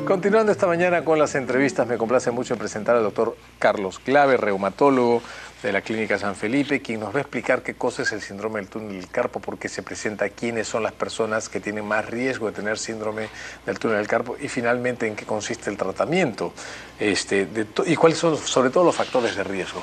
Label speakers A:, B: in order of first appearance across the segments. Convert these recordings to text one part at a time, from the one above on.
A: Continuando esta mañana con las entrevistas, me complace mucho presentar al doctor Carlos Clave, reumatólogo de la Clínica San Felipe, quien nos va a explicar qué cosa es el síndrome del túnel del carpo, por qué se presenta, quiénes son las personas que tienen más riesgo de tener síndrome del túnel del carpo y finalmente en qué consiste el tratamiento y cuáles son sobre todo los factores de riesgo.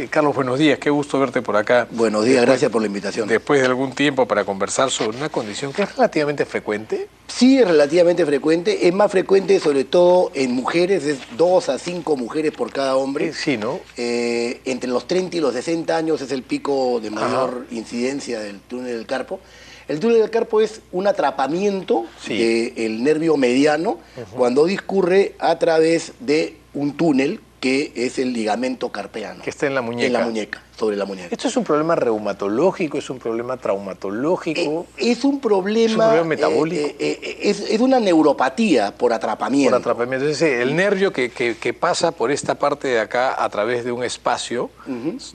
A: Carlos, buenos días, qué gusto verte por acá.
B: Buenos días, gracias por la invitación.
A: Después de algún tiempo para conversar sobre una condición que es relativamente frecuente.
B: Sí, es relativamente frecuente, es más frecuente sobre todo en mujeres, es 2 a 5 mujeres por cada hombre.
A: Sí, ¿no?
B: Entre los 30 y los 60 años es el pico de mayor incidencia del túnel del carpo. El túnel del carpo es un atrapamiento del nervio mediano cuando discurre a través de un túnel que es el ligamento carpiano.
A: Que está en la muñeca.
B: En la muñeca, sobre la muñeca.
A: ¿Esto es un problema reumatológico, es un problema traumatológico?
B: Es un problema...
A: ¿Es un problema metabólico?
B: Es una neuropatía por atrapamiento.
A: Por atrapamiento. Es decir, el nervio que pasa por esta parte de acá a través de un espacio,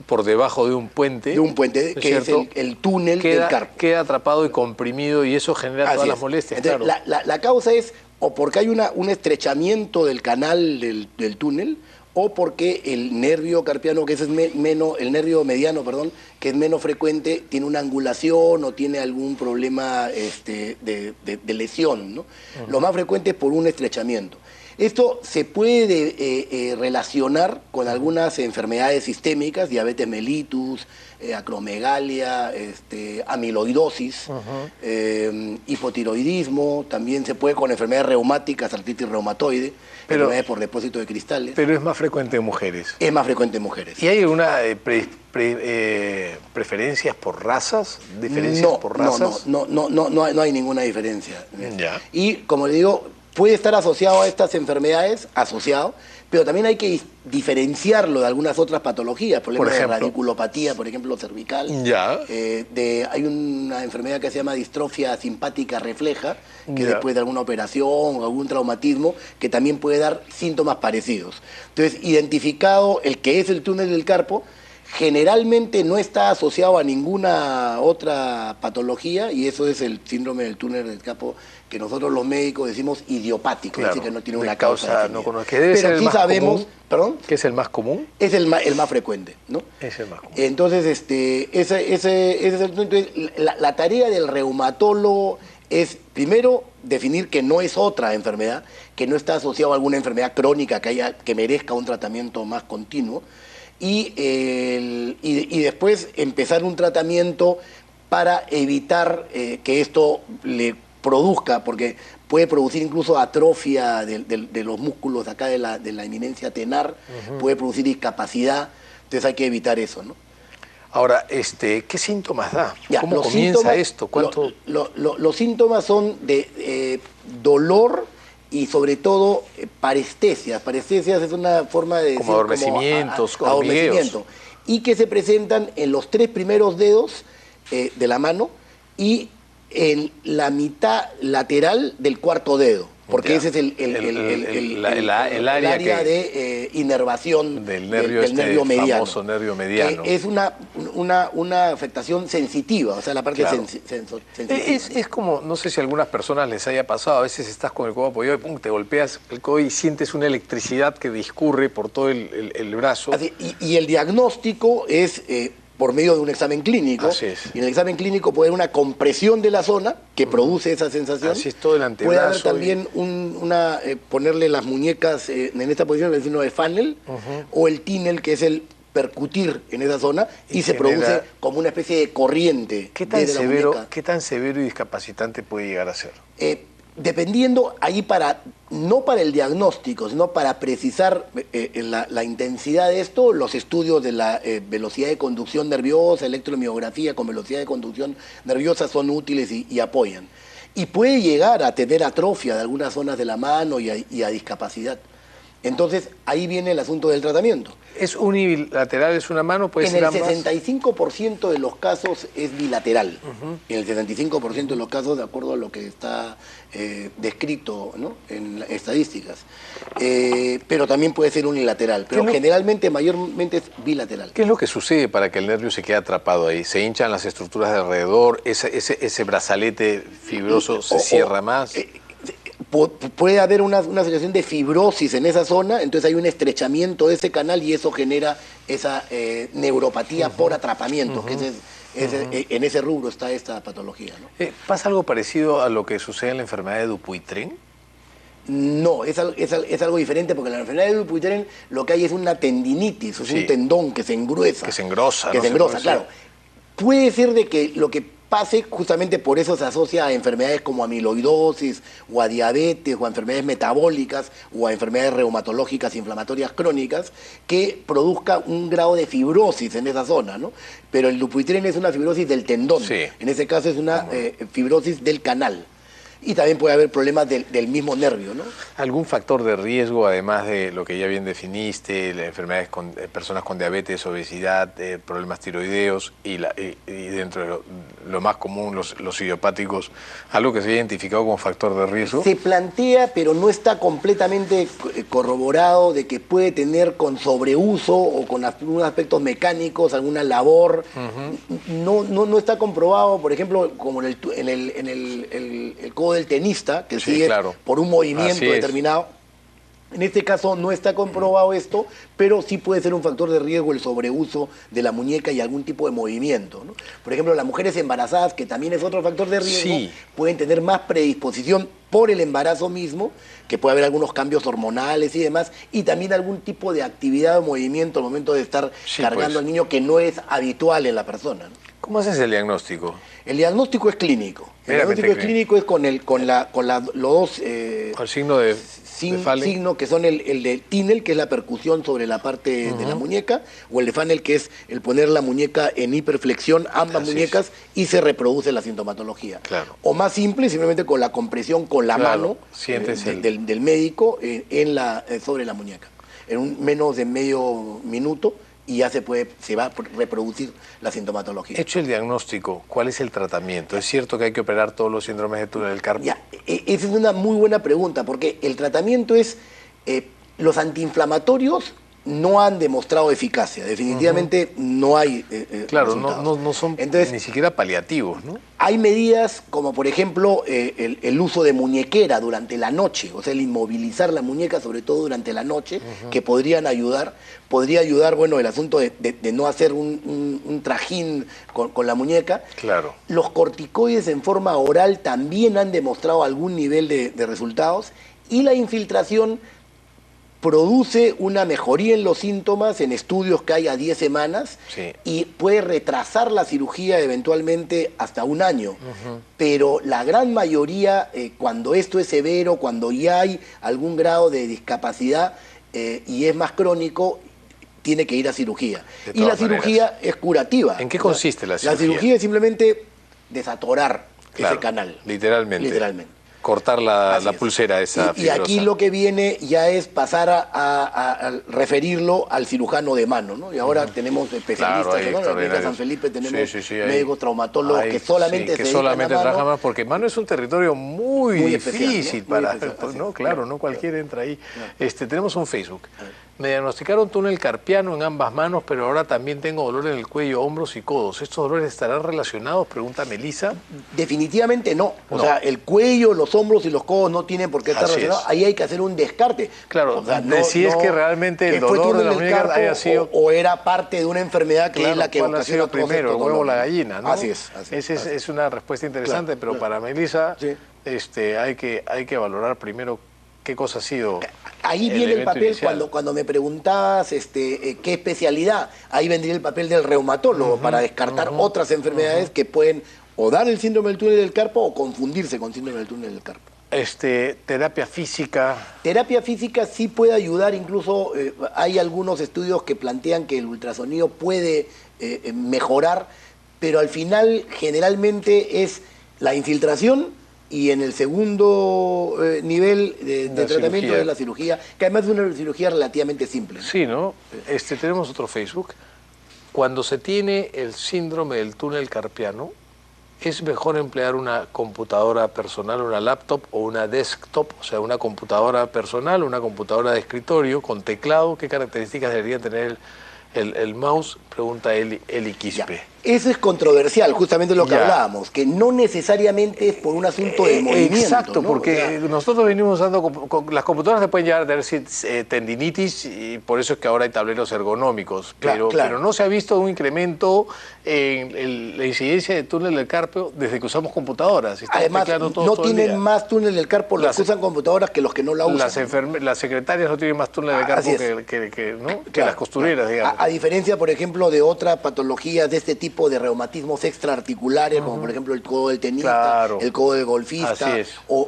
A: por debajo de un puente.
B: De un puente, que es el túnel del carpo.
A: Queda atrapado y comprimido y eso genera todas las molestias.
B: Entonces,
A: claro.
B: La causa es o porque hay un estrechamiento del canal del túnel, o porque el nervio carpiano, que es el nervio mediano, perdón, que es menos frecuente, tiene una angulación o tiene algún problema de lesión, ¿no? Lo más frecuente es por un estrechamiento. Esto se puede relacionar con algunas enfermedades sistémicas, diabetes mellitus, acromegalia, amiloidosis, hipotiroidismo, también se puede con enfermedades reumáticas, artritis reumatoide, enfermedades por depósito de cristales.
A: Pero es más frecuente en mujeres.
B: Es más frecuente en mujeres.
A: ¿Y hay alguna preferencias por razas? ¿Diferencias por razas?
B: No hay ninguna diferencia.
A: Ya.
B: Y como le digo, puede estar asociado a estas enfermedades, pero también hay que diferenciarlo de algunas otras patologías, problemas de radiculopatía, por ejemplo, cervical.
A: Ya.
B: Hay una enfermedad que se llama distrofia simpática refleja, que después de alguna operación o algún traumatismo, que también puede dar síntomas parecidos. Entonces, identificado el que es el túnel del carpo, generalmente no está asociado a ninguna otra patología y eso es el síndrome del túnel del carpo que nosotros los médicos decimos idiopático, claro, es decir, que no tiene una causa
A: no conozco. Que debe ser el más común.
B: ¿Perdón?
A: ¿Qué es el más común?
B: Es el más frecuente, ¿no?
A: Es el más común.
B: Entonces, ese es entonces, la tarea del reumatólogo es, primero, definir que no es otra enfermedad, que no está asociado a alguna enfermedad crónica que merezca un tratamiento más continuo, y después empezar un tratamiento para evitar que esto le produzca, porque puede producir incluso atrofia de los músculos acá de la eminencia tenar, puede producir discapacidad, entonces hay que evitar eso, ¿no?
A: Ahora, ¿qué síntomas da? ¿Cómo comienza esto? ¿Cuánto?
B: Los síntomas son de dolor y sobre todo parestesias. Parestesias es una forma de
A: como adormecimientos,
B: adormecimiento, y que se presentan en los 3 primeros dedos de la mano y en la mitad lateral del 4.º dedo, porque ese es el área de inervación
A: del nervio
B: mediano.
A: Famoso nervio mediano.
B: Es una afectación sensitiva, o sea, la parte sensitiva.
A: Es como, no sé si a algunas personas les haya pasado, a veces estás con el codo apoyado y pum, te golpeas el codo y sientes una electricidad que discurre por todo el brazo.
B: Así, y el diagnóstico es por medio de un examen clínico.
A: Así es.
B: Y en el examen clínico puede haber una compresión de la zona que produce esa sensación.
A: Así es, todo el antebrazo.
B: Puede haber también ponerle las muñecas en esta posición, el signo de funnel, o el tinel, que es el percutir en esa zona, y se produce como una especie de corriente.
A: ¿Qué tan severo y discapacitante puede llegar a ser?
B: Dependiendo, ahí no para el diagnóstico, sino para precisar la intensidad de esto, los estudios de la velocidad de conducción nerviosa, electromiografía con velocidad de conducción nerviosa son útiles y apoyan. Y puede llegar a tener atrofia de algunas zonas de la mano y a discapacidad. Entonces, ahí viene el asunto del tratamiento.
A: ¿Es unilateral, es una mano, puede
B: En
A: ser
B: el
A: ambas?
B: 65% de los casos es bilateral. En el 65% de los casos, de acuerdo a lo que está descrito, ¿no?, en las estadísticas. Pero también puede ser unilateral. Pero generalmente, mayormente es bilateral.
A: ¿Qué es lo que sucede para que el nervio se quede atrapado ahí? ¿Se hinchan las estructuras de alrededor? ¿Ese brazalete fibroso se cierra más?
B: Puede haber una situación de fibrosis en esa zona, entonces hay un estrechamiento de ese canal y eso genera esa neuropatía por atrapamiento, que en ese rubro está esta patología, ¿no?
A: ¿Pasa algo parecido a lo que sucede en la enfermedad de Dupuytren?
B: No, es algo diferente, porque en la enfermedad de Dupuytren lo que hay es una tendinitis, es un tendón que se engruesa.
A: Que se engrosa.
B: Que se engrosa, claro. Puede ser de que lo que pase, justamente por eso se asocia a enfermedades como amiloidosis, o a diabetes, o a enfermedades metabólicas, o a enfermedades reumatológicas inflamatorias crónicas, que produzca un grado de fibrosis en esa zona, ¿no? Pero el Dupuytren es una fibrosis del tendón.
A: Sí.
B: En ese caso es una fibrosis del canal. Y también puede haber problemas del mismo nervio, ¿no?
A: ¿Algún factor de riesgo, además de lo que ya bien definiste, las enfermedades con personas con diabetes, obesidad, problemas tiroideos y dentro de lo más común, los idiopáticos, algo que se ha identificado como factor de riesgo?
B: Se plantea, pero no está completamente corroborado, de que puede tener con sobreuso o con algunos aspectos mecánicos, alguna labor. No está comprobado, por ejemplo, como en el codo del tenista, que sigue por un movimiento determinado. En este caso no está comprobado esto, pero sí puede ser un factor de riesgo el sobreuso de la muñeca y algún tipo de movimiento, ¿no? Por ejemplo, las mujeres embarazadas, que también es otro factor de riesgo, pueden tener más predisposición por el embarazo mismo, que puede haber algunos cambios hormonales y demás, y también algún tipo de actividad o movimiento al momento de estar cargando al niño que no es habitual en la persona, ¿no?
A: ¿Cómo haces el diagnóstico?
B: El diagnóstico es clínico. El diagnóstico clínico es con los dos
A: el signo de
B: signos, que son el de Tinel, que es la percusión sobre la parte de la muñeca, o el de Fanel, que es el poner la muñeca en hiperflexión, ambas muñecas, y se reproduce la sintomatología.
A: Claro.
B: O más simple, simplemente con la compresión con la mano del médico sobre la muñeca. En menos de medio minuto, y ya se va a reproducir la sintomatología.
A: Hecho el diagnóstico, ¿cuál es el tratamiento? ¿Es cierto que hay que operar todos los síndromes de túnel del carpo?
B: Esa es una muy buena pregunta, porque el tratamiento es, los antiinflamatorios no han demostrado eficacia, definitivamente no hay
A: claro,
B: resultados.
A: No son
B: Entonces,
A: ni siquiera paliativos, ¿no?
B: Hay medidas como, por ejemplo, el uso de muñequera durante la noche, o sea, el inmovilizar la muñeca, sobre todo durante la noche, que podrían ayudar. Podría ayudar, bueno, el asunto de no hacer un trajín con la muñeca.
A: Claro.
B: Los corticoides en forma oral también han demostrado algún nivel de resultados, y la infiltración produce una mejoría en los síntomas en estudios que hay a 10 semanas y puede retrasar la cirugía eventualmente hasta un año. Pero la gran mayoría, cuando esto es severo, cuando ya hay algún grado de discapacidad y es más crónico, tiene que ir a cirugía. Y la cirugía es curativa.
A: ¿En qué consiste la cirugía?
B: La cirugía es simplemente desatorar ese canal.
A: Literalmente. Cortar la pulsera esa fibrosa.
B: Y aquí lo que viene ya es pasar a referirlo al cirujano de mano, ¿no? Y ahora tenemos especialistas, ¿no? En la Clínica San Felipe tenemos médicos traumatólogos que solamente
A: trabajan más, porque mano es un territorio muy difícil para... ¿no? Claro, no cualquiera entra ahí. Tenemos un Facebook. Me diagnosticaron túnel carpiano en ambas manos, pero ahora también tengo dolor en el cuello, hombros y codos. ¿Estos dolores estarán relacionados? Pregunta Melissa.
B: Definitivamente no. O sea, el cuello, los hombros y los codos no tienen por qué estar relacionados. Ahí hay que hacer un descarte.
A: Claro, si es que realmente el dolor de la muñeca haya sido...
B: O era parte de una enfermedad que es la que ocasiona
A: primero, el huevo o la gallina, ¿no?
B: Así es.
A: Es una respuesta interesante, pero para Melissa hay que valorar primero qué cosa ha sido.
B: Ahí viene el papel cuando me preguntabas qué especialidad, ahí vendría el papel del reumatólogo para descartar otras enfermedades que pueden o dar el síndrome del túnel del carpo o confundirse con síndrome del túnel del carpo.
A: Terapia física.
B: Terapia física sí puede ayudar, incluso hay algunos estudios que plantean que el ultrasonido puede mejorar, pero al final generalmente es la infiltración y en el segundo nivel de
A: La
B: tratamiento
A: cirugía.
B: es la cirugía, que además es una cirugía relativamente simple.
A: Sí, ¿no? Tenemos otro Facebook. Cuando se tiene el síndrome del túnel carpiano, es mejor emplear una computadora personal, una laptop o una desktop, o sea, una computadora personal, una computadora de escritorio con teclado. ¿Qué características debería tener el mouse? Pregunta Eli Quispe.
B: Ya. Eso es controversial, justamente lo que
A: Ya.
B: hablábamos, que no necesariamente es por un asunto de movimiento.
A: Exacto,
B: ¿no?
A: porque
B: O sea,
A: nosotros venimos usando, las computadoras te pueden llegar a tener tendinitis y por eso es que ahora hay tableros ergonómicos,
B: Claro.
A: pero no se ha visto un incremento en la incidencia de túnel del carpio desde que usamos computadoras. Estamos
B: además,
A: tecleando
B: no
A: todo el día.
B: tienen más túnel del carpo los
A: Las-
B: que usan computadoras que los que no la usan.
A: Las secretarias no tienen más túnel del carpo
B: Así es.
A: ¿no? que
B: Claro,
A: las costureras,
B: claro.
A: digamos.
B: A diferencia, por ejemplo, de otras patologías de este tipo de reumatismos extraarticulares, como por ejemplo el codo del tenista,
A: Claro.
B: el codo del golfista,
A: Así es.
B: o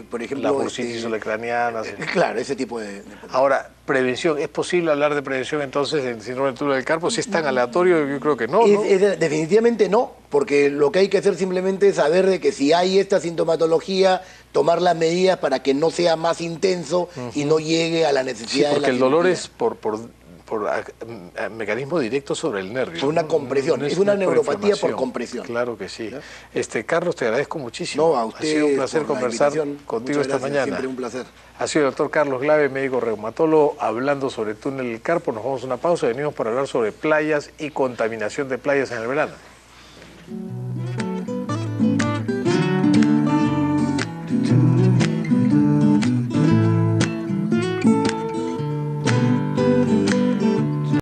B: por ejemplo...
A: Las bursitis olecranianas.
B: claro, ese tipo de...
A: Ahora, prevención, ¿es posible hablar de prevención entonces en síndrome del túnel del carpo? Si es tan aleatorio, yo creo que no, ¿no?
B: Definitivamente no, porque lo que hay que hacer simplemente es saber de que si hay esta sintomatología, tomar las medidas para que no sea más intenso y no llegue a la
A: Sí,
B: necesidad de
A: porque
B: la
A: el dolor
B: cirugía.
A: es por mecanismo directo sobre el nervio.
B: Por una
A: ¿no?
B: compresión,
A: No
B: es una
A: por
B: neuropatía por
A: inflamación.
B: compresión.
A: Claro que sí. Carlos, te agradezco muchísimo.
B: No, a
A: ha
B: usted
A: sido un placer
B: por la
A: conversar
B: invitación.
A: contigo
B: Muchas
A: esta
B: gracias,
A: mañana.
B: siempre un placer.
A: Ha sido el doctor Carlos Glave, médico reumatólogo, hablando sobre túnel del carpo. Nos vamos a una pausa y venimos para hablar sobre playas y contaminación de playas en el verano.